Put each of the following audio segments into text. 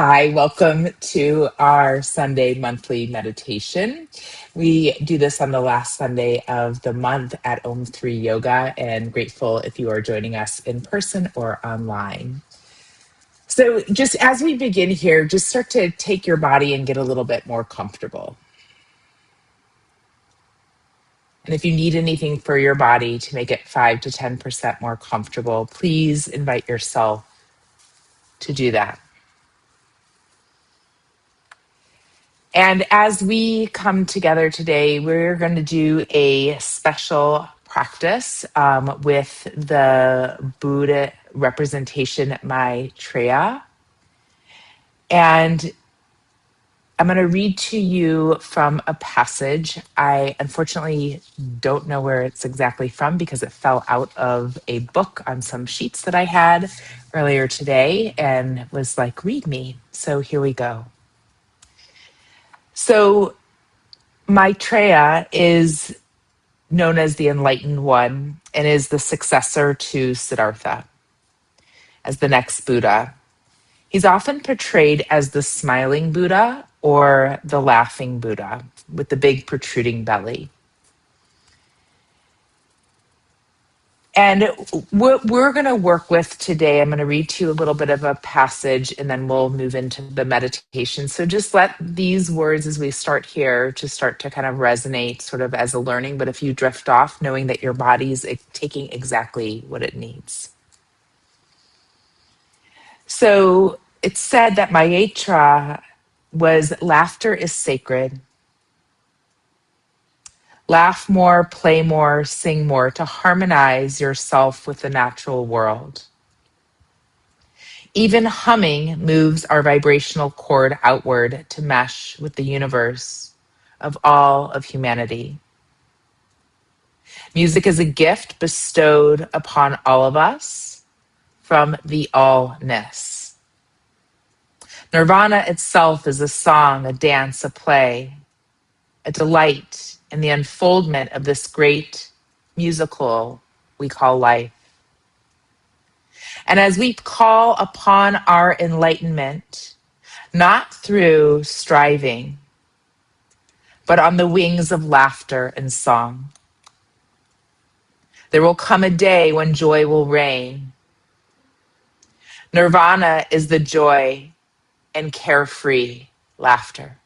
Hi, welcome to our Sunday monthly meditation. We do this on the last Sunday of the month at OM3 Yoga, and grateful if you are joining us in person or online. So just as we begin here, just start to take your body and get a little bit more comfortable. And if you need anything for your body to make it 5 to 10% more comfortable, please invite yourself to do that. And as we come together today, we're going to do a special practice with the Buddha representation Maitreya. And I'm going to read to you from a passage. I unfortunately don't know where it's exactly from because it fell out of a book on some sheets that I had earlier today and was like, read me. So here we go. So Maitreya is known as the Enlightened One and is the successor to Siddhartha as the next Buddha. He's often portrayed as the smiling Buddha or the laughing Buddha with the big protruding belly. And what we're going to work with today, I'm going to read to you a little bit of a passage and then we'll move into the meditation. So just let these words as we start here to start to kind of resonate sort of as a learning. But if you drift off, knowing that your body's taking exactly what it needs. So it's said that Maitreya was laughter is sacred. Laugh more, play more, sing more to harmonize yourself with the natural world. Even humming moves our vibrational cord outward to mesh with the universe of all of humanity. Music is a gift bestowed upon all of us from the allness. Nirvana itself is a song, a dance, a play, a delight in the unfoldment of this great musical we call life. And as we call upon our enlightenment, not through striving, but on the wings of laughter and song, there will come a day when joy will reign. Nirvana is the joy and carefree laughter.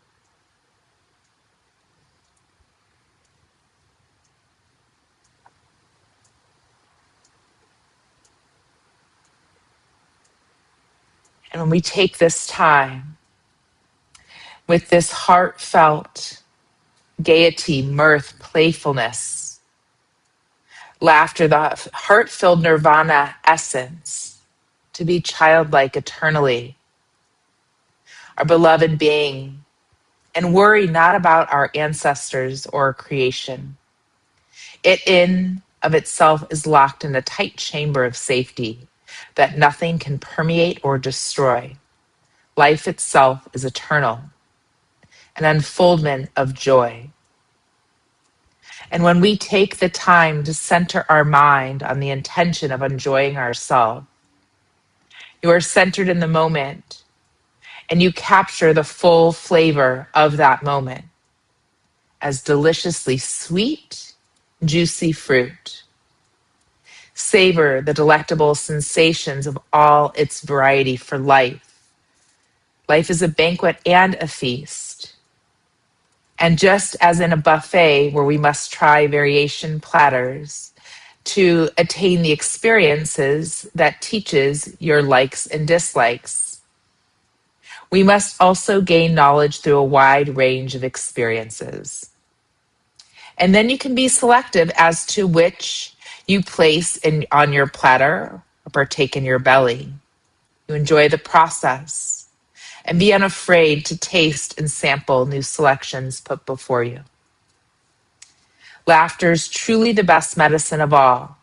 And when we take this time with this heartfelt gaiety, mirth, playfulness, laughter, the heart-filled nirvana essence, to be childlike eternally, our beloved being, and worry not about our ancestors or creation. It in of itself is locked in a tight chamber of safety that nothing can permeate or destroy. Life itself is eternal, an unfoldment of joy. And when we take the time to center our mind on the intention of enjoying ourselves, you are centered in the moment and you capture the full flavor of that moment as deliciously sweet, juicy fruit. Savor the delectable sensations of all its variety for life. Life is a banquet and a feast. And just as in a buffet where we must try variation platters to attain the experiences that teaches your likes and dislikes, we must also gain knowledge through a wide range of experiences. And then you can be selective as to which you place on your platter or partake in your belly. You enjoy the process and be unafraid to taste and sample new selections put before you. Laughter is truly the best medicine of all.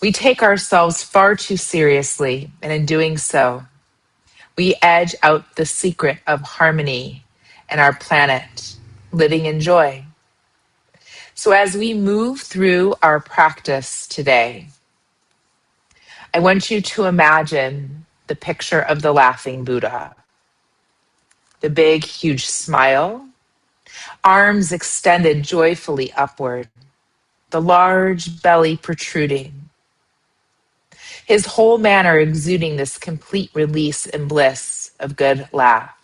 We take ourselves far too seriously, and in doing so, we edge out the secret of harmony in our planet, living in joy. So as we move through our practice today, I want you to imagine the picture of the laughing Buddha. The big, huge smile, arms extended joyfully upward, the large belly protruding, his whole manner exuding this complete release and bliss of good laugh.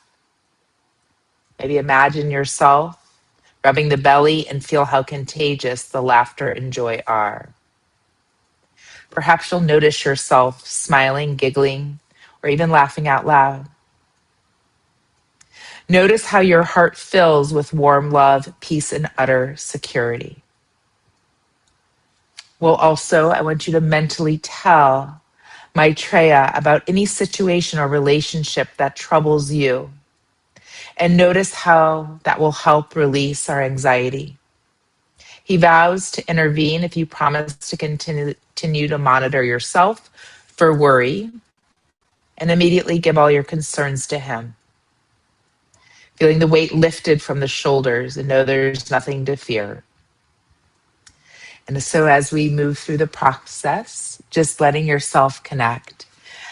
Maybe imagine yourself rubbing the belly and feel how contagious the laughter and joy are. Perhaps you'll notice yourself smiling, giggling, or even laughing out loud. Notice how your heart fills with warm love, peace, and utter security. Well, also, I want you to mentally tell Maitreya about any situation or relationship that troubles you, and notice how that will help release our anxiety. He vows to intervene if you promise to continue to monitor yourself for worry and immediately give all your concerns to him. Feeling the weight lifted from the shoulders and know there's nothing to fear. And so as we move through the process, just letting yourself connect.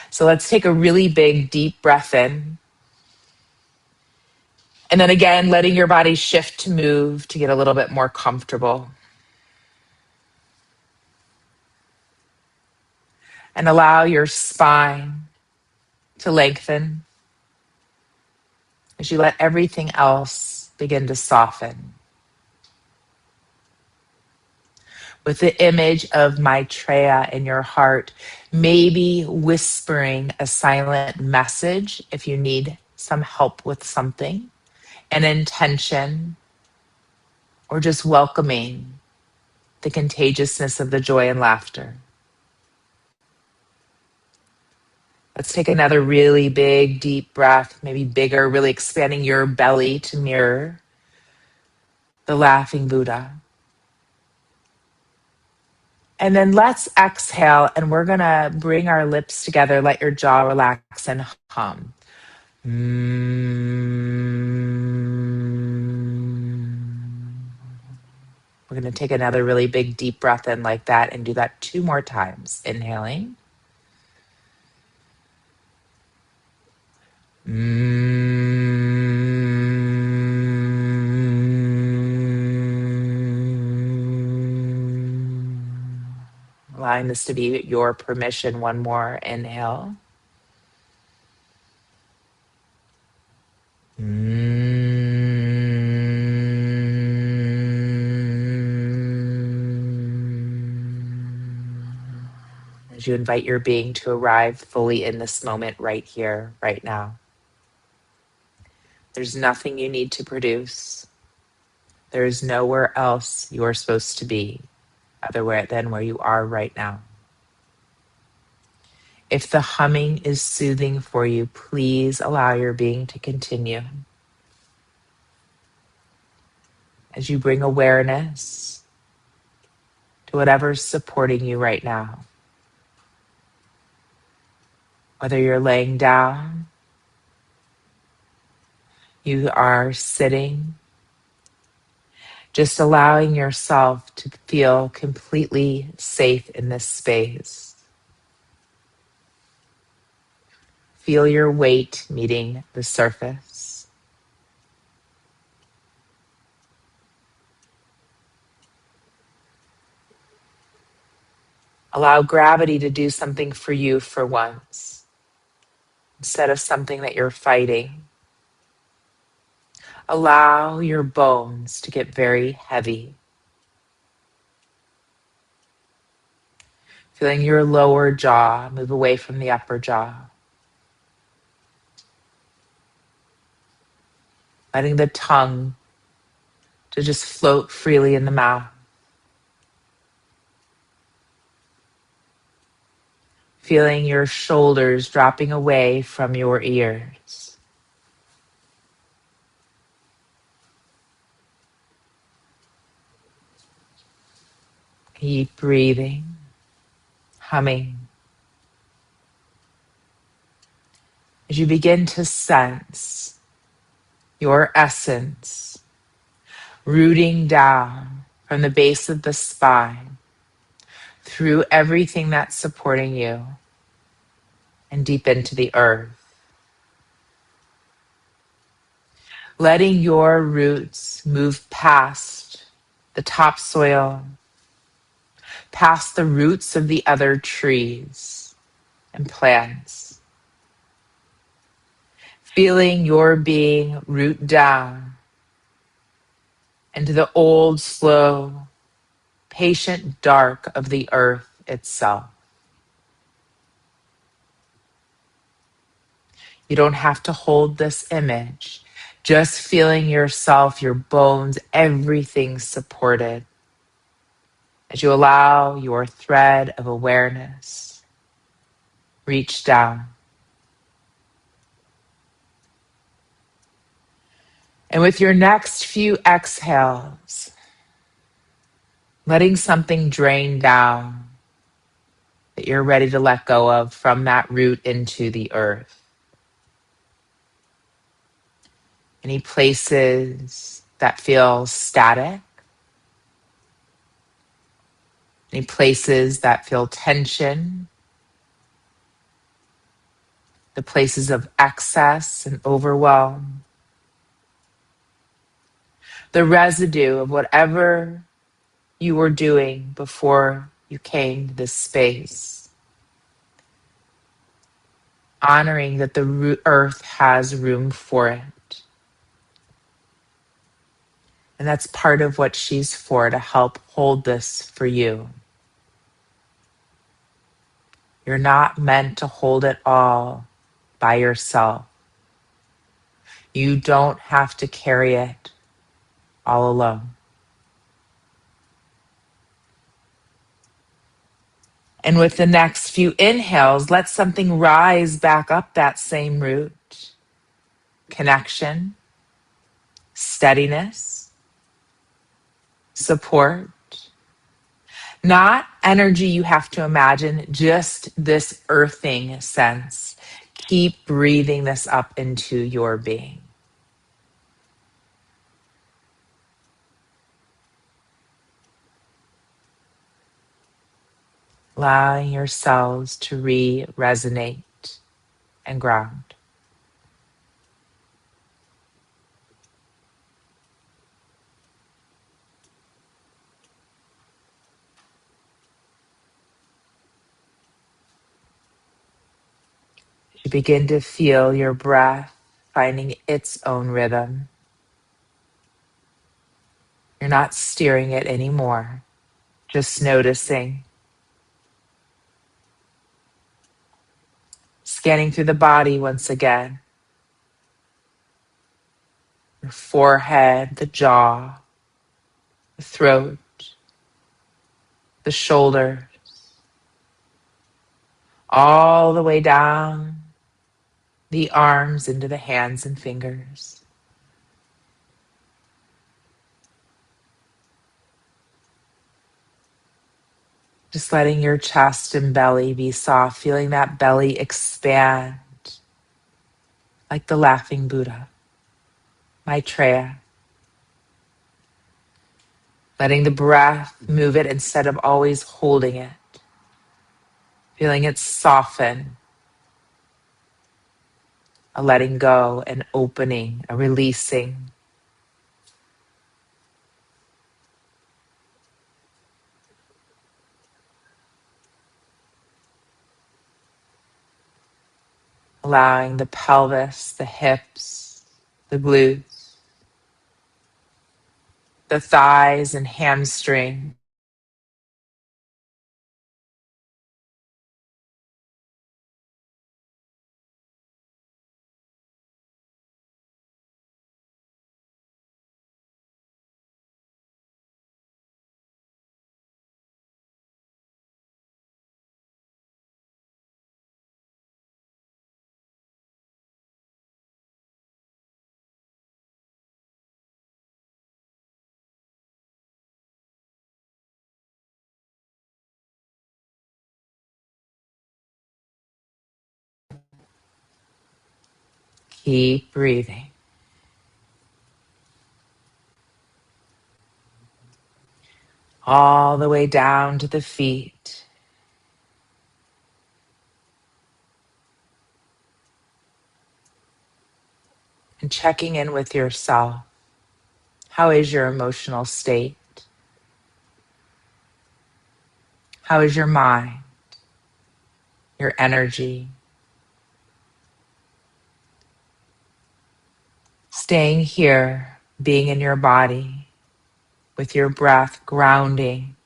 So let's take a really big, deep breath in. And then again, letting your body shift to move to get a little bit more comfortable. And allow your spine to lengthen as you let everything else begin to soften. With the image of Maitreya in your heart, maybe whispering a silent message if you need some help with something, an intention, or just welcoming the contagiousness of the joy and laughter. Let's take another really big, deep breath, maybe bigger, really expanding your belly to mirror the laughing Buddha. And then let's exhale, and we're going to bring our lips together, let your jaw relax and hum. We're going to take another really big, deep breath in like that and do that 2 more times. Inhaling. Allowing this to be your permission. 1 more inhale. As you invite your being to arrive fully in this moment right here, right now. There's nothing you need to produce. There is nowhere else you are supposed to be other than where you are right now. If the humming is soothing for you, please allow your being to continue. As you bring awareness to whatever's supporting you right now. Whether you're laying down, you are sitting, just allowing yourself to feel completely safe in this space. Feel your weight meeting the surface. Allow gravity to do something for you for once, instead of something that you're fighting. Allow your bones to get very heavy. Feeling your lower jaw move away from the upper jaw. Letting the tongue to just float freely in the mouth. Feeling your shoulders dropping away from your ears. Keep breathing, humming. As you begin to sense your essence rooting down from the base of the spine through everything that's supporting you and deep into the earth. Letting your roots move past the topsoil, past the roots of the other trees and plants. Feeling your being root down into the old, slow, patient dark of the earth itself. You don't have to hold this image. Just feeling yourself, your bones, everything supported as you allow your thread of awareness reach down. And with your next few exhales, letting something drain down that you're ready to let go of from that root into the earth. Any places that feel static, any places that feel tension, the places of excess and overwhelm, the residue of whatever you were doing before you came to this space. Honoring that the earth has room for it. And that's part of what she's for, to help hold this for you. You're not meant to hold it all by yourself. You don't have to carry it all alone. And with the next few inhales, let something rise back up that same root. Connection, steadiness, support. Not energy you have to imagine, just this earthing sense. Keep breathing this up into your being. Allowing your cells to resonate and ground. You begin to feel your breath finding its own rhythm. You're not steering it anymore, just noticing. Scanning through the body once again. Your forehead, the jaw, the throat, the shoulder, all the way down the arms into the hands and fingers. Just letting your chest and belly be soft, feeling that belly expand like the laughing Buddha, Maitreya. Letting the breath move it instead of always holding it. Feeling it soften, a letting go, an opening, a releasing. Allowing the pelvis, the hips, the glutes, the thighs and hamstring. Keep breathing. All the way down to the feet. and checking in with yourself. How is your emotional state? How is your mind, your energy? Staying here, being in your body, with your breath grounding,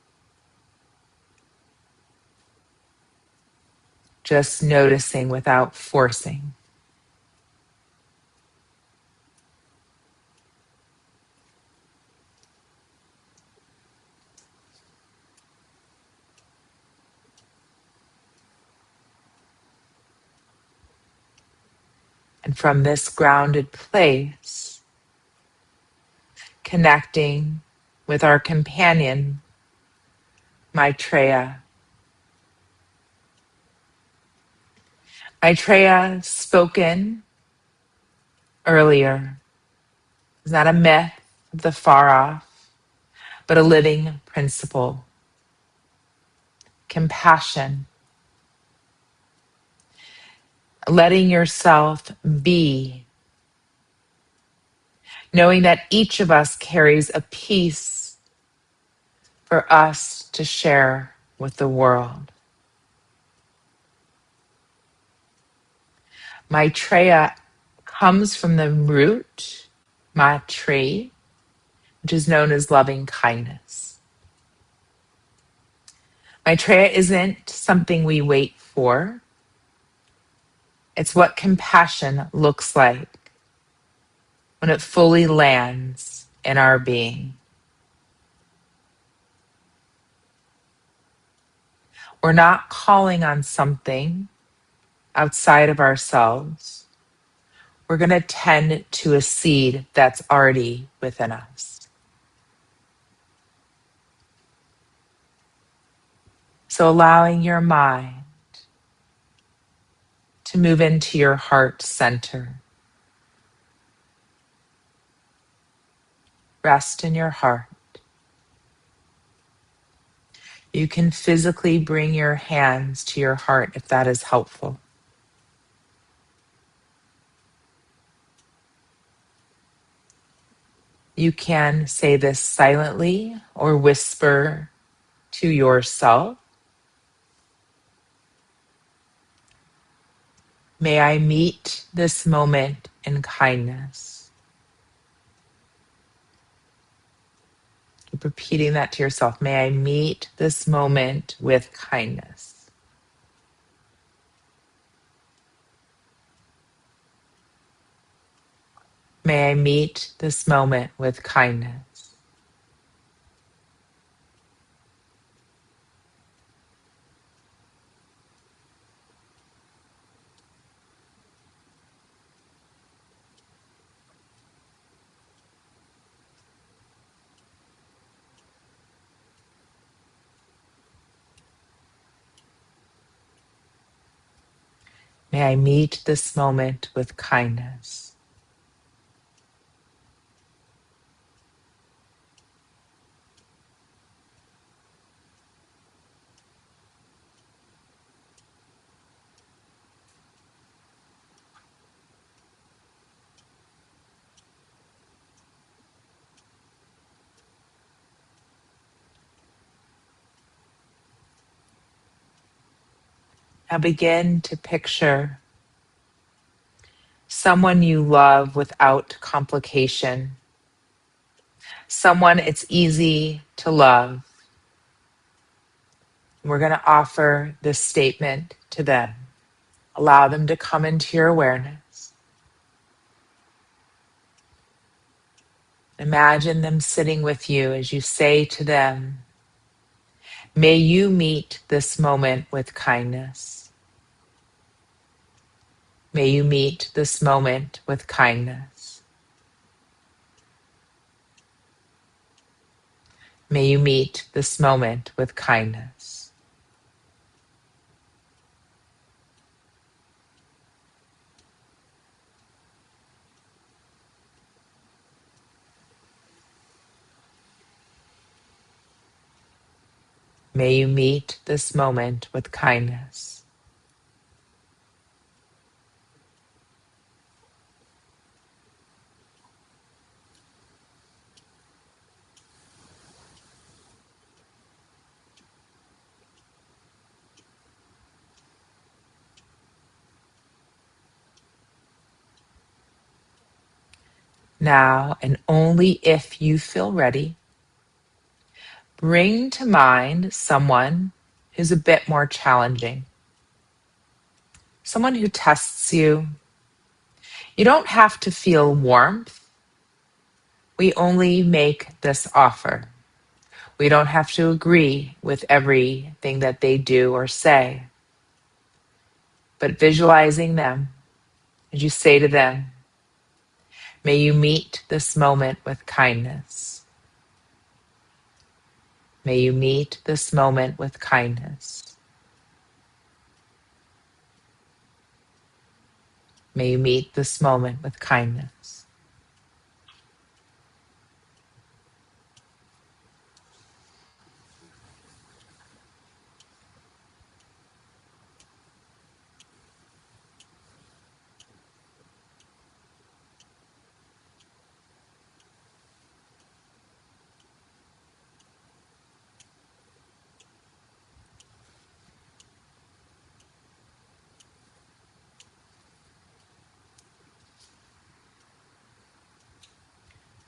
just noticing without forcing. And from this grounded place, connecting with our companion, Maitreya. Maitreya, spoken earlier, is not a myth of the far off, but a living principle. Compassion, letting yourself be, knowing that each of us carries a piece for us to share with the world. Maitreya comes from the root Maitri, which is known as loving kindness. Maitreya isn't something we wait for. It's what compassion looks like when it fully lands in our being. We're not calling on something outside of ourselves. We're going to tend to a seed that's already within us. So allowing your mind to move into your heart center. Rest in your heart. You can physically bring your hands to your heart if that is helpful. You can say this silently or whisper to yourself. May I meet this moment in kindness. Keep repeating that to yourself. May I meet this moment with kindness. May I meet this moment with kindness. May I meet this moment with kindness. Now begin to picture someone you love without complication. Someone it's easy to love. We're going to offer this statement to them. Allow them to come into your awareness. Imagine them sitting with you as you say to them, may you meet this moment with kindness. May you meet this moment with kindness. May you meet this moment with kindness. May you meet this moment with kindness. now, and only if you feel ready, bring to mind someone who's a bit more challenging, someone who tests you. You don't have to feel warmth. We only make this offer. We don't have to agree with everything that they do or say. But visualizing them, as you say to them, may you meet this moment with kindness. May you meet this moment with kindness. May you meet this moment with kindness.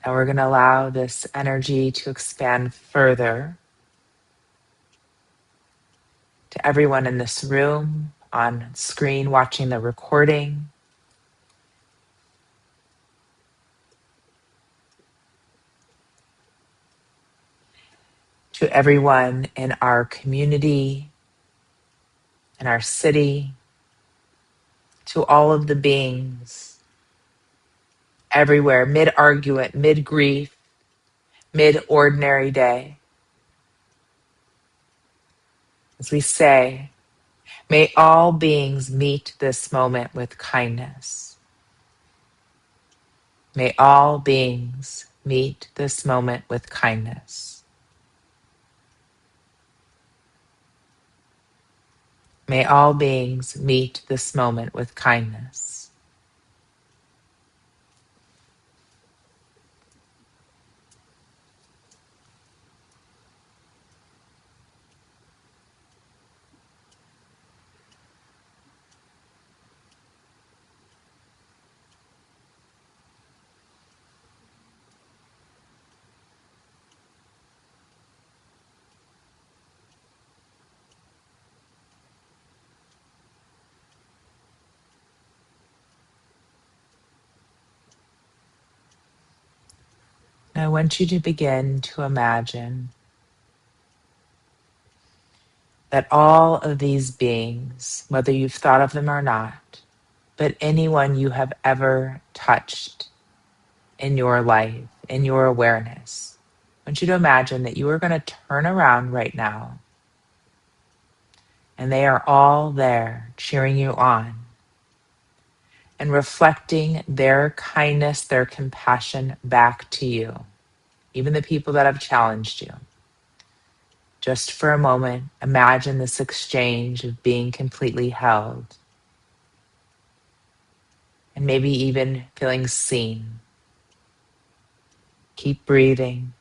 Now we're going to allow this energy to expand further to everyone in this room, on screen watching the recording, to everyone in our community, in our city, to all of the beings everywhere, mid-argument, mid-grief, mid-ordinary day. As we say, may all beings meet this moment with kindness. May all beings meet this moment with kindness. May all beings meet this moment with kindness. Now I want you to begin to imagine that all of these beings, whether you've thought of them or not, but anyone you have ever touched in your life, in your awareness, I want you to imagine that you are going to turn around right now and they are all there cheering you on and reflecting their kindness, their compassion back to you, even the people that have challenged you. Just for a moment, imagine this exchange of being completely held and maybe even feeling seen. Keep breathing.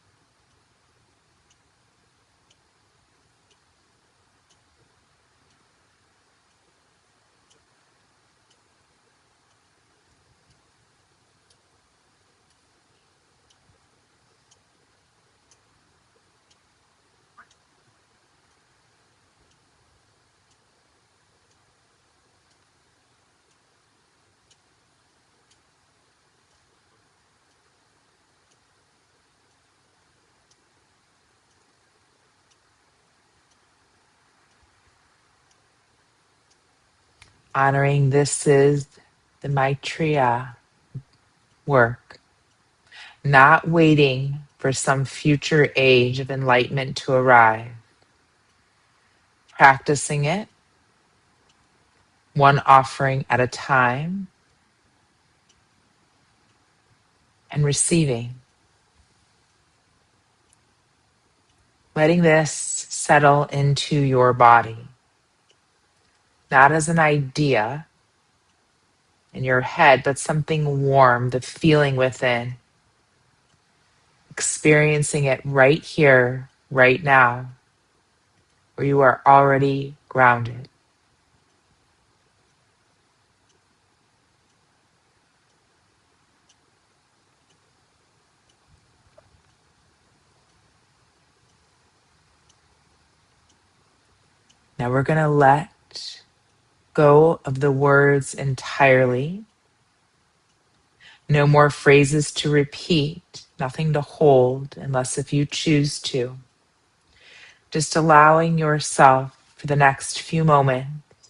Honoring this is the Maitreya work, not waiting for some future age of enlightenment to arrive. Practicing it, one offering at a time, and receiving. Letting this settle into your body, not as an idea in your head, but something warm, the feeling within. Experiencing it right here, right now, where you are already grounded. Now we're going to let go of the words entirely. No more phrases to repeat, nothing to hold unless if you choose to. Just allowing yourself for the next few moments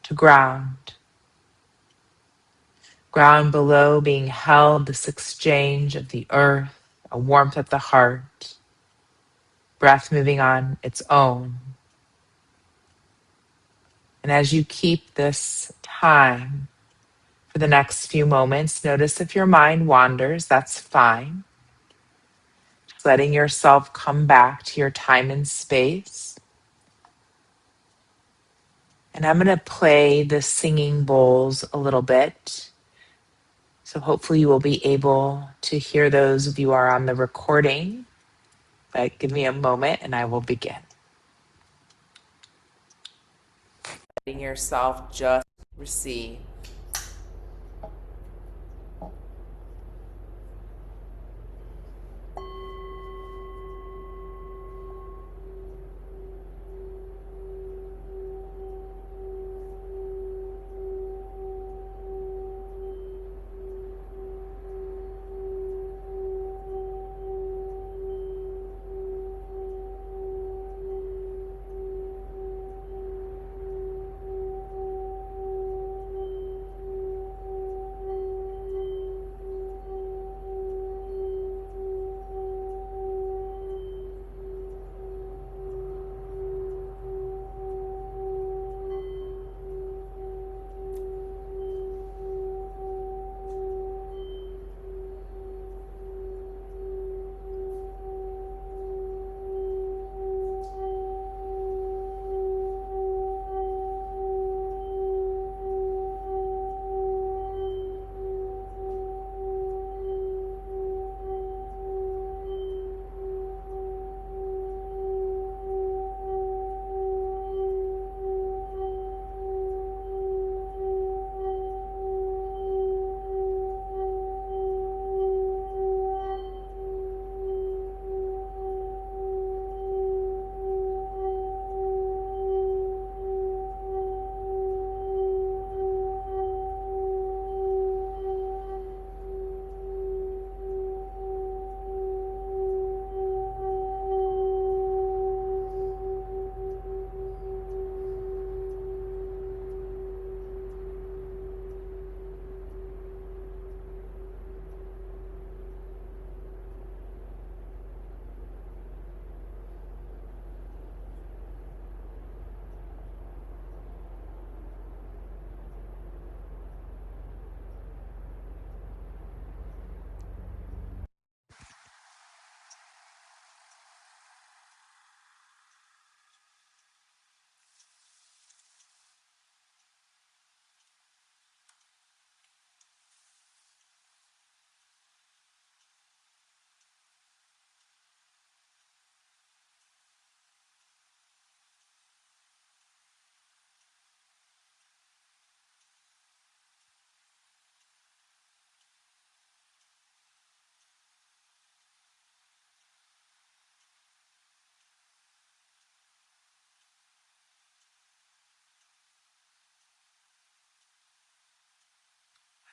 to ground. Ground below being held, this exchange of the earth, a warmth at the heart, breath moving on its own. And as you keep this time for the next few moments, notice if your mind wanders, that's fine. Just letting yourself come back to your time and space. And I'm going to play the singing bowls a little bit. So hopefully you will be able to hear those if you are on the recording. But give me a moment and I will begin. Letting yourself just receive.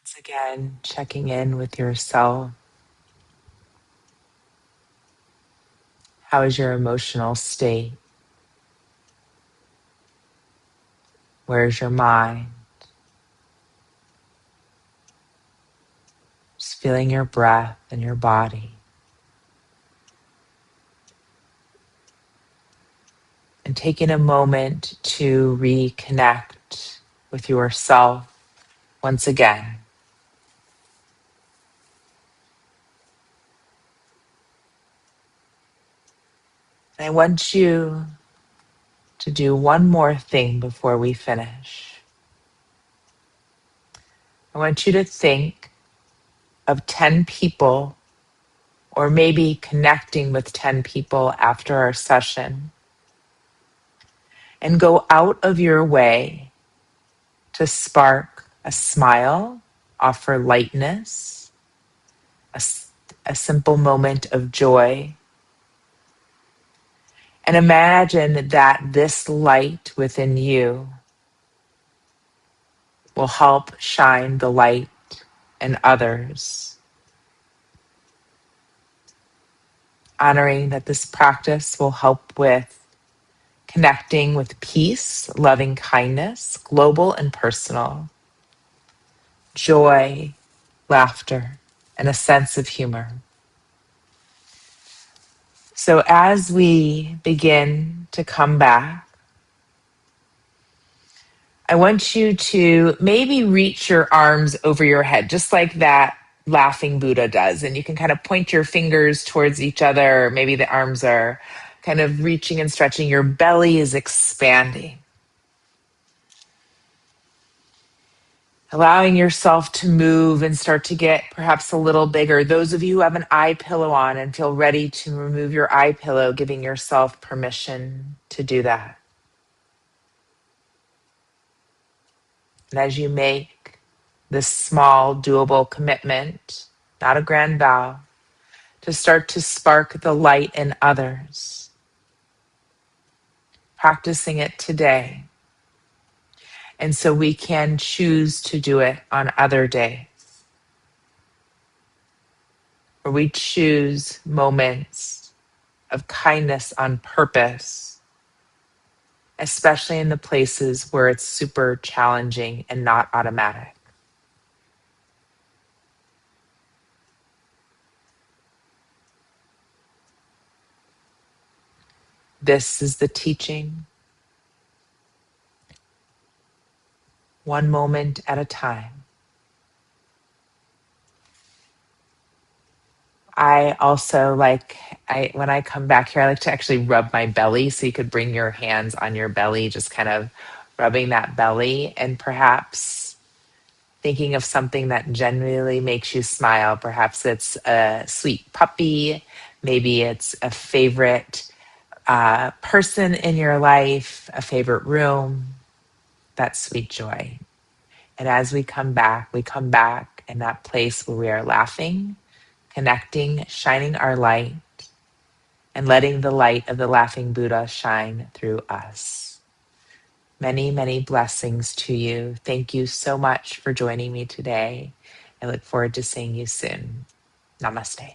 Once again, checking in with yourself. How is your emotional state? Where's your mind? Just feeling your breath and your body. And taking a moment to reconnect with yourself once again. And I want you to do one more thing before we finish. I want you to think of 10 people, or maybe connecting with 10 people after our session, and go out of your way to spark a smile, offer lightness, a simple moment of joy, And imagine that this light within you will help shine the light in others, honoring that this practice will help with connecting with peace, loving kindness, global and personal, joy, laughter, and a sense of humor. So as we begin to come back, I want you to maybe reach your arms over your head, just like that laughing Buddha does. And you can kind of point your fingers towards each other. Or maybe the arms are kind of reaching and stretching. Your belly is expanding. Allowing yourself to move and start to get perhaps a little bigger. Those of you who have an eye pillow on and feel ready to remove your eye pillow, giving yourself permission to do that. And as you make this small, doable commitment, not a grand vow, to start to spark the light in others, practicing it today. And so we can choose to do it on other days, where we choose moments of kindness on purpose, especially in the places where it's super challenging and not automatic. This is the teaching, one moment at a time. I also when I come back here, I like to actually rub my belly. So you could bring your hands on your belly, just kind of rubbing that belly, and perhaps thinking of something that genuinely makes you smile. Perhaps it's a sweet puppy. Maybe it's a favorite person in your life, a favorite room, that sweet joy. And as we come back in that place where we are laughing, connecting, shining our light, and letting the light of the laughing Buddha shine through us. Many, many blessings to you. Thank you so much for joining me today. I look forward to seeing you soon. Namaste.